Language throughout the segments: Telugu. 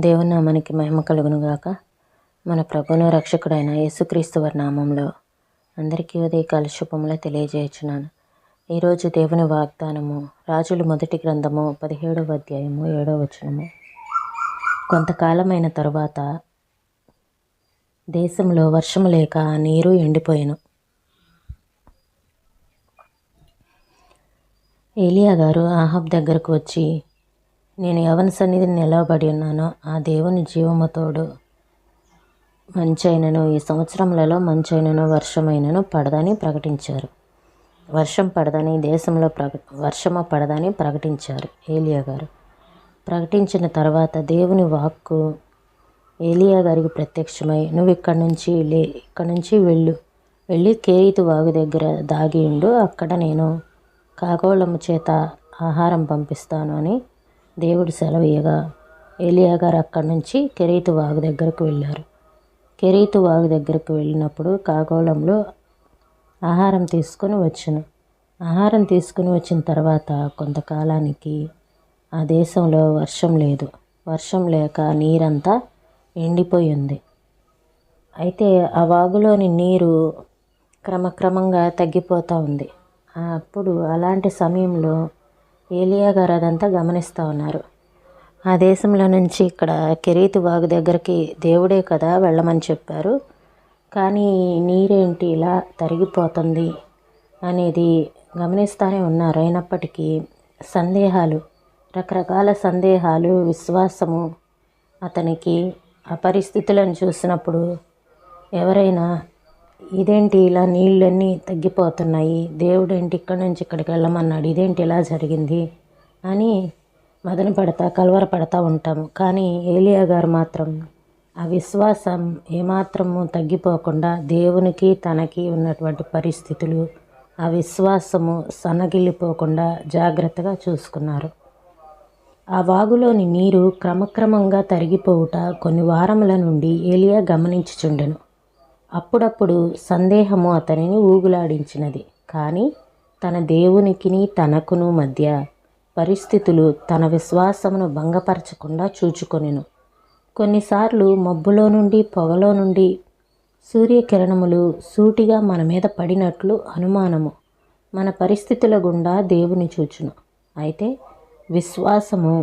దేవుని నామానికి మహిమ కలుగునుగాక. మన ప్రభువును రక్షకుడైన యేసుక్రీస్తు వారి నామంలో అందరికీ ఉదయకాల శుభములు తెలియజేయుచున్నాను. ఈరోజు దేవుని వాగ్దానము రాజుల మొదటి గ్రంథము 17వ అధ్యాయము 7వ వచనము. కొంతకాలమైన తరువాత దేశంలో వర్షము లేక నీరు ఎండిపోయెను. ఏలియా గారు ఆహాబ్ దగ్గరకు వచ్చి, నేను ఎవరి సన్నిధిని నిలవబడి ఉన్నానో ఆ దేవుని జీవముతోడు మంచైనను ఈ సంవత్సరములలో మంచైనను వర్షమైనను పడదని ప్రకటించారు. వర్షం పడదని దేశంలో వర్షము పడదని ప్రకటించారు. ఏలియా గారు ప్రకటించిన తర్వాత దేవుని వాక్కు ఏలియా గారికి ప్రత్యక్షమై, నువ్వు ఇక్కడి నుంచి వెళ్ళి కేయితు వాగు దగ్గర దాగి ఉండు, అక్కడ నేను కాగోళము చేత ఆహారం పంపిస్తాను అని దేవుడు సెలవీయగా ఏలియా గారు అక్కడి నుంచి కెరీతు వాగు దగ్గరకు వెళ్ళారు. కెరీతు వాగు దగ్గరకు వెళ్ళినప్పుడు కాగోళంలో ఆహారం తీసుకొని వచ్చిన తర్వాత కొంతకాలానికి ఆ దేశంలో వర్షం లేదు. వర్షం లేక నీరంతా ఎండిపోయింది. అయితే ఆ వాగులోని నీరు క్రమక్రమంగా తగ్గిపోతూ ఉంది. అప్పుడు అలాంటి సమయంలో ఏలియా గారు అదంతా గమనిస్తూ ఉన్నారు. ఆ దేశంలో నుంచి ఇక్కడ కెరీతు వాగు దగ్గరికి దేవుడే కదా వెళ్ళమని చెప్పారు, కానీ నీరేంటి ఇలా తరిగిపోతుంది అనేది గమనిస్తూనే ఉన్నారు. అయినప్పటికీ రకరకాల సందేహాలు, విశ్వాసము అతనికి ఆ పరిస్థితులను చూసినప్పుడు ఎవరైనా ఇదేంటి ఇలా నీళ్ళన్నీ తగ్గిపోతున్నాయి, దేవుడేంటి ఇక్కడి నుంచి ఇక్కడికి వెళ్ళమన్నాడు, ఇదేంటి ఇలా జరిగింది అని కలవరపడతా ఉంటాము. కానీ ఏలియా గారు మాత్రం ఆ విశ్వాసం ఏమాత్రము తగ్గిపోకుండా దేవునికి తనకి ఉన్నటువంటి పరిస్థితులు, ఆ విశ్వాసము సన్నగిల్లిపోకుండా జాగ్రత్తగా చూసుకున్నారు. ఆ వాగులోని నీరు క్రమక్రమంగా తరిగిపోవుట కొన్ని వారముల నుండి ఏలియా గమనించుచుండెను. అప్పుడప్పుడు సందేహము అతనిని ఊగులాడించినది. కానీ తన దేవునికిని తనకును మధ్య పరిస్థితులు తన విశ్వాసమును భంగపరచకుండా చూచుకొనెను. కొన్నిసార్లు మబ్బులో నుండి పొగలో నుండి సూర్యకిరణములు సూటిగా మన మీద పడినట్లు అనుమానము మన పరిస్థితుల గుండా దేవుని చూచును. అయితే విశ్వాసము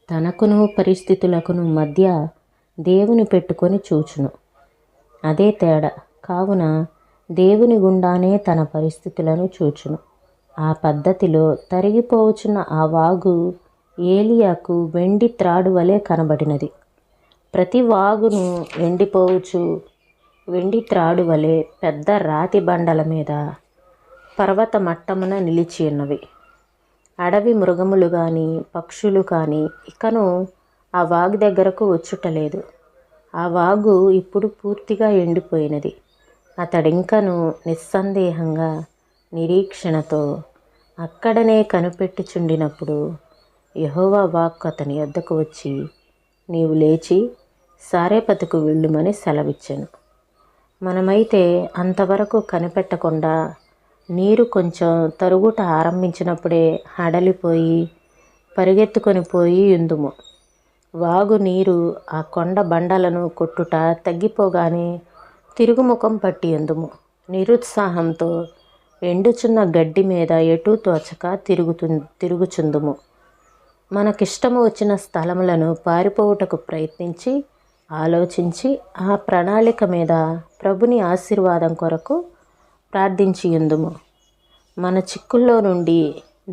తనకును పరిస్థితులకును మధ్య దేవుని పెట్టుకొని చూచును. అదే తేడా. కావున దేవుని గుండానే తన పరిస్థితులను చూచును. ఆ పద్ధతిలో తరిగిపోవచ్చున్న ఆ వాగు ఏలియాకు వెండి త్రాడు వలె కనబడినది. ప్రతి వాగును వెండి త్రాడు వలె పెద్ద రాతి బండల మీద పర్వత మట్టమున నిలిచి ఉన్నవి. అడవి మృగములు కానీ పక్షులు కానీ ఇకను ఆ వాగు దగ్గరకు వచ్చుటలేదు. ఆ వాగు ఇప్పుడు పూర్తిగా ఎండిపోయినది. అతడింకను నిస్సందేహంగా నిరీక్షణతో అక్కడనే కనిపెట్టుచుండినప్పుడు యెహోవా వాక్కు అతని యొద్దకు వచ్చి, నీవు లేచి సారెపతుకు వెళ్ళుమని సెలవిచ్చెను. మనమైతే అంతవరకు కనిపెట్టకుండా నీరు కొంచెం తరుగుట ఆరంభించినప్పుడే హడలిపోయి పరిగెత్తుకొని పోయి ఉందుము. వాగు నీరు ఆ కొండ బండలను కొట్టుట తగ్గిపోగానే తిరుగుముఖం పట్టి ఎందుము. నిరుత్సాహంతో ఎండుచున్న గడ్డి మీద ఎటూ తోచక తిరుగుచుందుము. మనకిష్టము వచ్చిన స్థలములను పారిపోవుటకు ప్రయత్నించి ఆలోచించి ఆ ప్రణాళిక మీద ప్రభుని ఆశీర్వాదం కొరకు ప్రార్థించి ఎందుము. మన చిక్కుల్లో నుండి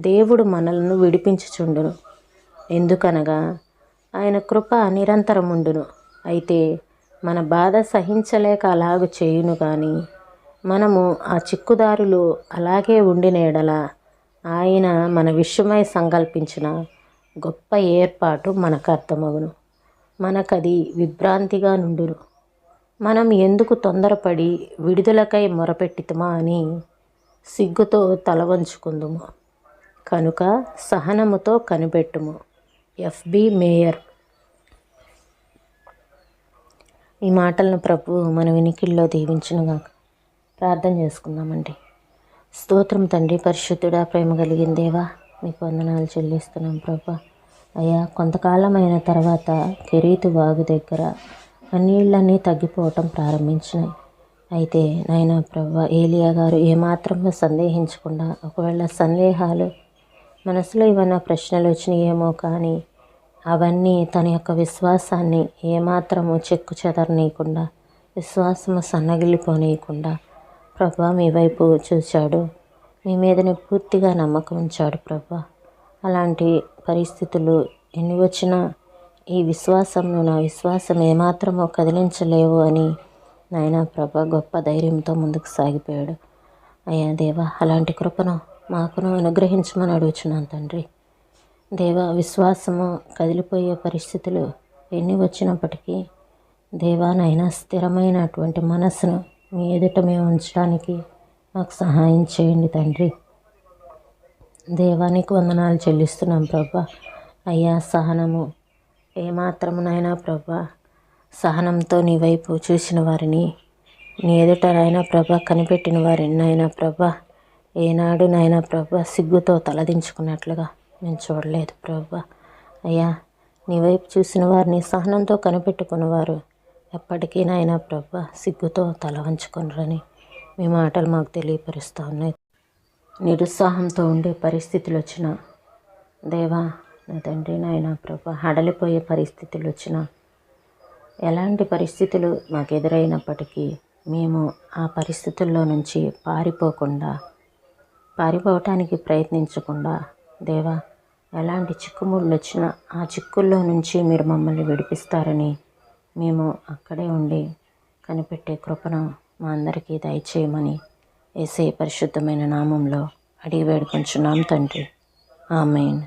దేవుడు మనలను విడిపించుచుండును. ఎందుకనగా ఆయన కృప నిరంతరముండును. అయితే మన బాధ సహించలేక అలాగూ చేయును. కానీ మనము ఆ చిక్కుదారులు అలాగే ఉండిన ఎడల ఆయన మన విషయమై సంకల్పించిన గొప్ప ఏర్పాటు మనకు అర్థమగును. మనకది విభ్రాంతిగా నుండును. మనం ఎందుకు తొందరపడి విడుదలకై మొరపెట్టితమా అని సిగ్గుతో తల వంచుకుందుము. కనుక సహనముతో కనిపెట్టుము. ఎఫ్.బి. మేయర్. ఈ మాటలను ప్రభు మన వినికిల్లో దీవించునుగాక. ప్రార్థన చేసుకుందామండి. స్తోత్రం తండ్రి, పరిశుద్ధుడా, ప్రేమ కలిగిన దేవా, నీకు వందనాలు చెల్లిస్తున్నాం ప్రభా. అయ్యా, కొంతకాలం అయిన తర్వాత కెరీతు వాగు దగ్గర కన్నీళ్ళన్నీ తగ్గిపోవటం ప్రారంభించినాయి. అయితే నాయనా ప్రభువా, ఏలియా గారు ఏమాత్రమూ సందేహించకుండా, ఒకవేళ సందేహాలు మనసులో ఏమైనా ప్రశ్నలు వచ్చినాయేమో కానీ అవన్నీ తన యొక్క విశ్వాసాన్ని ఏమాత్రము చెక్కు చెదరనీయకుండా, విశ్వాసము సన్నగిల్లిపోనీయకుండా ప్రభువా మీ వైపు చూశాడు. మీ మీదనే పూర్తిగా నమ్మకం ఉంచాడు ప్రభువా. అలాంటి పరిస్థితులు ఎన్ని వచ్చినా ఈ విశ్వాసంను, నా విశ్వాసం ఏమాత్రమో కదిలించలేవు అని నాయనా ప్రభా గొప్ప ధైర్యంతో ముందుకు సాగిపోయాడు. అయ్యా దేవా, అలాంటి కృపను మాకును అనుగ్రహించమని అడుగుచున్నాను తండ్రి. దేవా, విశ్వాసము కదిలిపోయే పరిస్థితులు ఎన్ని వచ్చినప్పటికీ దేవా నాయనా స్థిరమైనటువంటి మనసును మీ ఎదుట మేము ఉంచడానికి మాకు సహాయం చేయండి తండ్రి. దేవానికి వందనాలు చెల్లిస్తున్నాం ప్రభా. అయ్యా, సహనము ఏమాత్రము నాయనా ప్రభా, సహనంతో నీ వైపు చూసిన వారిని, నీ ఎదుట నాయనా ప్రభా కనిపెట్టిన వారిని నాయనా ప్రభా ఏనాడు నాయనా ప్రభా సిగ్గుతో తలదించుకున్నట్లుగా నేను చూడలేదు ప్రభా. అయ్యా, నీ వైపు చూసిన వారిని, సహనంతో కనిపెట్టుకున్నవారు ఎప్పటికీ నాయనా ప్రభా సిగ్గుతో తల వంచుకొనరని మీ మాటలు మాకు తెలియపరుస్తూ ఉన్నాయి. నిరుత్సాహంతో ఉండే పరిస్థితులు వచ్చిన దేవా నా తండ్రి నాయనా ప్రభా, హడలిపోయే పరిస్థితులు వచ్చిన, ఎలాంటి పరిస్థితులు మాకు ఎదురైనప్పటికీ మేము ఆ పరిస్థితుల్లో నుంచి పారిపోవటానికి ప్రయత్నించకుండా దేవా, ఎలాంటి చిక్కుముళ్ళు వచ్చినా ఆ చిక్కుల్లో నుంచి మీరు మమ్మల్ని విడిపిస్తారని మేము అక్కడే ఉండి కనిపెట్టే కృపను మా అందరికీ దయచేయమని యేసయ్య పరిశుద్ధమైన నామంలో అడిగి వేడుకొంచున్నాం తండ్రి. ఆమేన్.